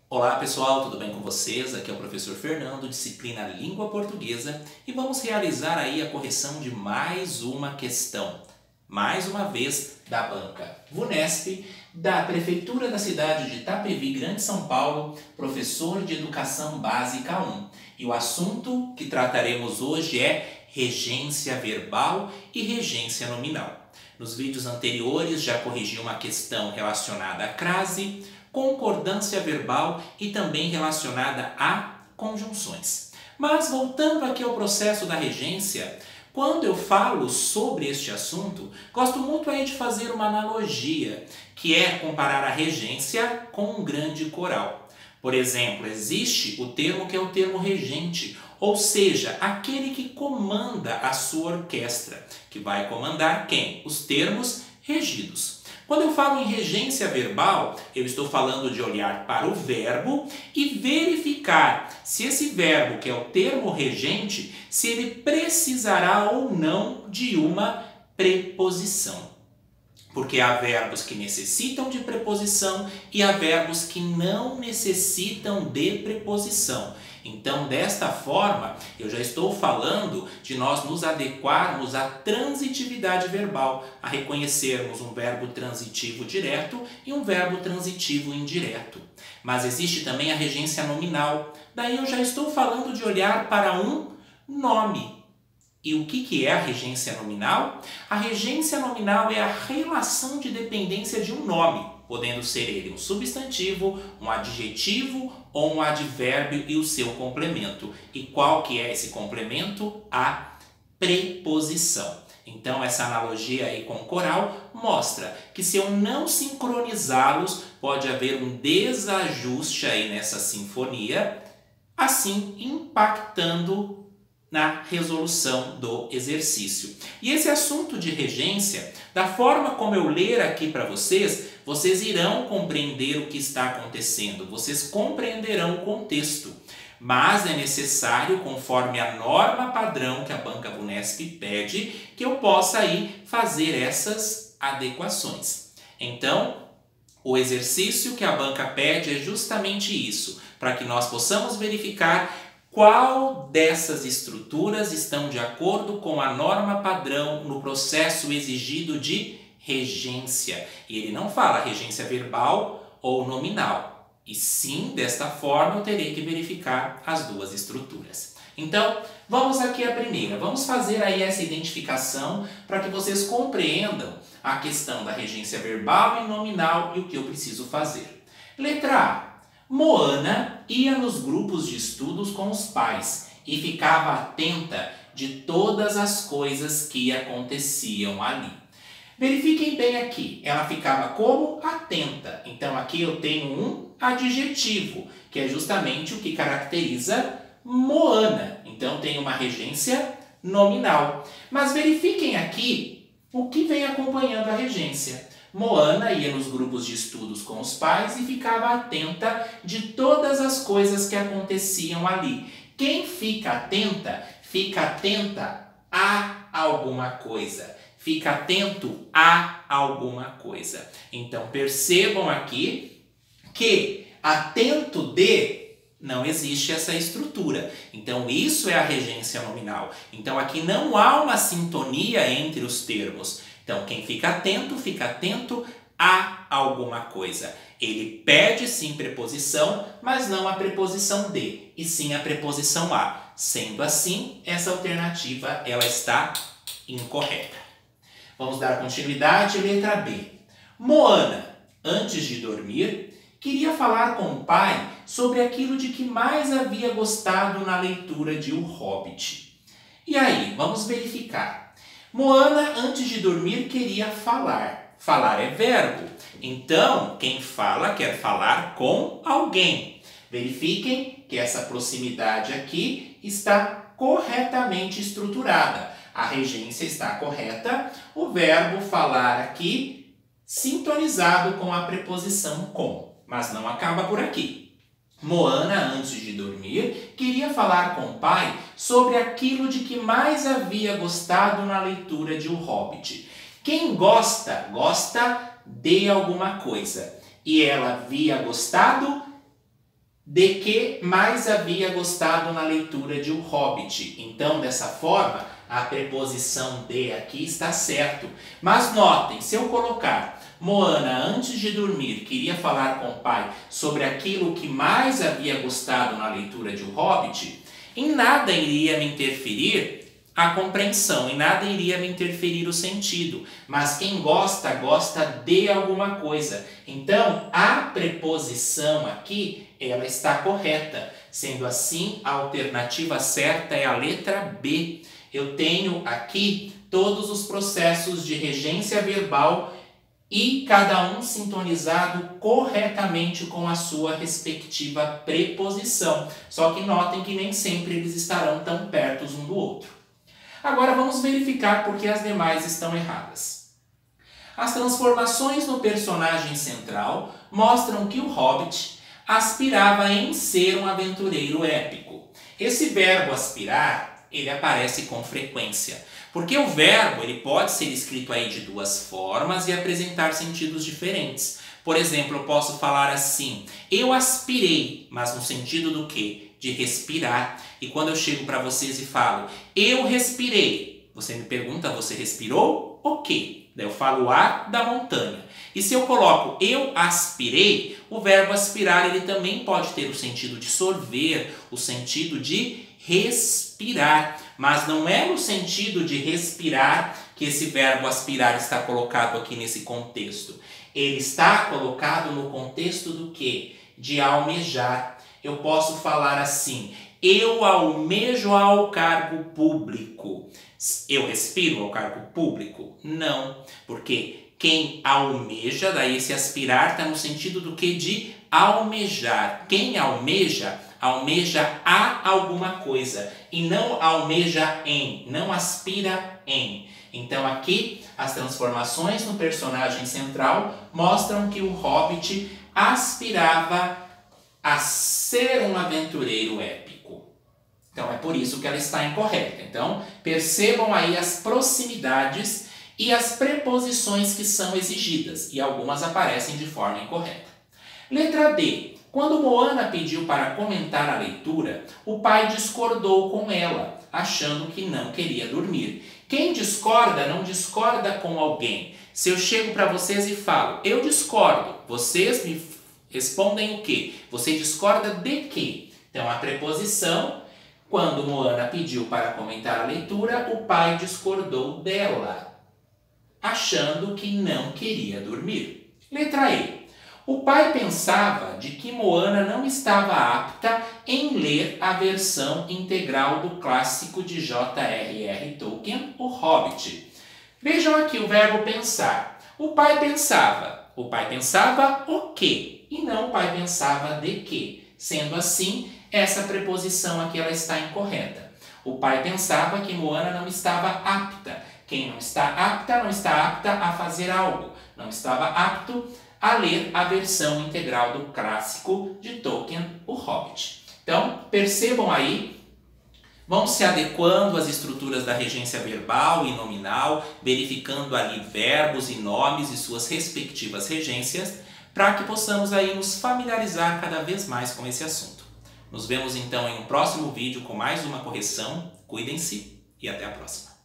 Olá pessoal, tudo bem com vocês? Aqui é o professor Fernando, disciplina Língua Portuguesa, e vamos realizar aí a correção de mais uma questão, mais uma vez da banca VUNESP, da Prefeitura da cidade de Itapevi, Grande São Paulo, professor de Educação Básica 1. E o assunto que trataremos hoje é regência verbal e regência nominal. Nos vídeos anteriores já corrigi uma questão relacionada à crase, concordância verbal e também relacionada a conjunções. Mas voltando aqui ao processo da regência, quando eu falo sobre este assunto, gosto muito aí de fazer uma analogia, que é comparar a regência com um grande coral. Por exemplo, existe o termo que é o termo regente, ou seja, aquele que comanda a sua orquestra, que vai comandar quem? Os termos regidos. Quando eu falo em regência verbal, eu estou falando de olhar para o verbo e verificar se esse verbo, que é o termo regente, se ele precisará ou não de uma preposição. Porque há verbos que necessitam de preposição e há verbos que não necessitam de preposição. Então, desta forma, eu já estou falando de nós nos adequarmos à transitividade verbal, a reconhecermos um verbo transitivo direto e um verbo transitivo indireto. Mas existe também a regência nominal. Daí eu já estou falando de olhar para um nome. E o que é a regência nominal? A regência nominal é a relação de dependência de um nome, podendo ser ele um substantivo, um adjetivo ou um advérbio e o seu complemento. E qual que é esse complemento? A preposição. Então essa analogia aí com o coral mostra que se eu não sincronizá-los, pode haver um desajuste aí nessa sinfonia, assim impactando na resolução do exercício. E esse assunto de regência, da forma como eu ler aqui para vocês, vocês irão compreender o que está acontecendo, vocês compreenderão o contexto. Mas é necessário, conforme a norma padrão que a banca VUNESP pede, que eu possa aí fazer essas adequações. Então, o exercício que a banca pede é justamente isso, para que nós possamos verificar qual dessas estruturas estão de acordo com a norma padrão no processo exigido de regência. E ele não fala regência verbal ou nominal. E sim, desta forma, eu terei que verificar as duas estruturas. Então, vamos aqui à primeira. Vamos fazer aí essa identificação para que vocês compreendam a questão da regência verbal e nominal e o que eu preciso fazer. Letra A. Moana ia nos grupos de estudos com os pais e ficava atenta de todas as coisas que aconteciam ali. Verifiquem bem aqui, ela ficava como atenta. Então aqui eu tenho um adjetivo, que é justamente o que caracteriza Moana. Então tem uma regência nominal. Mas verifiquem aqui o que vem acompanhando a regência. Moana ia nos grupos de estudos com os pais e ficava atenta de todas as coisas que aconteciam ali. Quem fica atenta a alguma coisa. Fica atento a alguma coisa. Então, percebam aqui que atento de não existe essa estrutura. Então, isso é a regência nominal. Então, aqui não há uma sintonia entre os termos. Então, quem fica atento a alguma coisa. Ele pede sim preposição, mas não a preposição de, e sim a preposição a. Sendo assim, essa alternativa ela está incorreta. Vamos dar continuidade, letra B. Moana, antes de dormir, queria falar com o pai sobre aquilo de que mais havia gostado na leitura de O Hobbit. E aí, vamos verificar. Moana, antes de dormir, queria falar. Falar é verbo. Então, quem fala quer falar com alguém. Verifiquem que essa proximidade aqui está corretamente estruturada. A regência está correta. O verbo falar aqui sintonizado com a preposição com. Mas não acaba por aqui. Moana, antes de dormir, queria falar com o pai sobre aquilo de que mais havia gostado na leitura de O Hobbit. Quem gosta, gosta de alguma coisa. E ela havia gostado de que mais havia gostado na leitura de O Hobbit. Então, dessa forma, a preposição de aqui está certo. Mas notem, se eu colocar Moana, antes de dormir, queria falar com o pai sobre aquilo que mais havia gostado na leitura de O Hobbit, em nada iria me interferir a compreensão, em nada iria me interferir o sentido. Mas quem gosta, gosta de alguma coisa. Então, a preposição aqui, ela está correta. Sendo assim, a alternativa certa é a letra B. Eu tenho aqui todos os processos de regência verbal e cada um sintonizado corretamente com a sua respectiva preposição. Só que notem que nem sempre eles estarão tão perto um do outro. Agora vamos verificar por que as demais estão erradas. As transformações no personagem central mostram que o Hobbit aspirava em ser um aventureiro épico. Esse verbo aspirar, ele aparece com frequência. Porque o verbo ele pode ser escrito aí de duas formas e apresentar sentidos diferentes. Por exemplo, eu posso falar assim, eu aspirei, mas no sentido do quê? De respirar. E quando eu chego para vocês e falo, eu respirei, você me pergunta, você respirou o quê? Daí eu falo o ar da montanha. E se eu coloco eu aspirei, o verbo aspirar ele também pode ter o sentido de sorver, o sentido de respirar. Mas não é no sentido de respirar que esse verbo aspirar está colocado aqui nesse contexto. Ele está colocado no contexto do quê? De almejar. Eu posso falar assim, eu almejo ao cargo público. Eu respiro ao cargo público? Não, porque quem almeja, daí esse aspirar está no sentido do que? De almejar. Quem almeja, almeja a alguma coisa e não almeja em, não aspira em. Então aqui as transformações no personagem central mostram que o Hobbit aspirava a ser um aventureiro épico. Então é por isso que ela está incorreta. Então percebam aí as proximidades e as preposições que são exigidas, e algumas aparecem de forma incorreta. Letra D. Quando Moana pediu para comentar a leitura, o pai discordou com ela, achando que não queria dormir. Quem discorda não discorda com alguém. Se eu chego para vocês e falo, eu discordo, vocês me respondem o quê? Você discorda de quê? Então a preposição, quando Moana pediu para comentar a leitura, o pai discordou dela, achando que não queria dormir. Letra E. O pai pensava de que Moana não estava apta em ler a versão integral do clássico de J.R.R. Tolkien, O Hobbit. Vejam aqui o verbo pensar. O pai pensava. O pai pensava o quê? E não o pai pensava de quê. Sendo assim, essa preposição aqui ela está incorreta. O pai pensava que Moana não estava apta. Quem não está apta a fazer algo. Não estava apto a ler a versão integral do clássico de Tolkien, O Hobbit. Então, percebam aí, vão se adequando às estruturas da regência verbal e nominal, verificando ali verbos e nomes e suas respectivas regências, para que possamos aí nos familiarizar cada vez mais com esse assunto. Nos vemos então em um próximo vídeo com mais uma correção. Cuidem-se e até a próxima.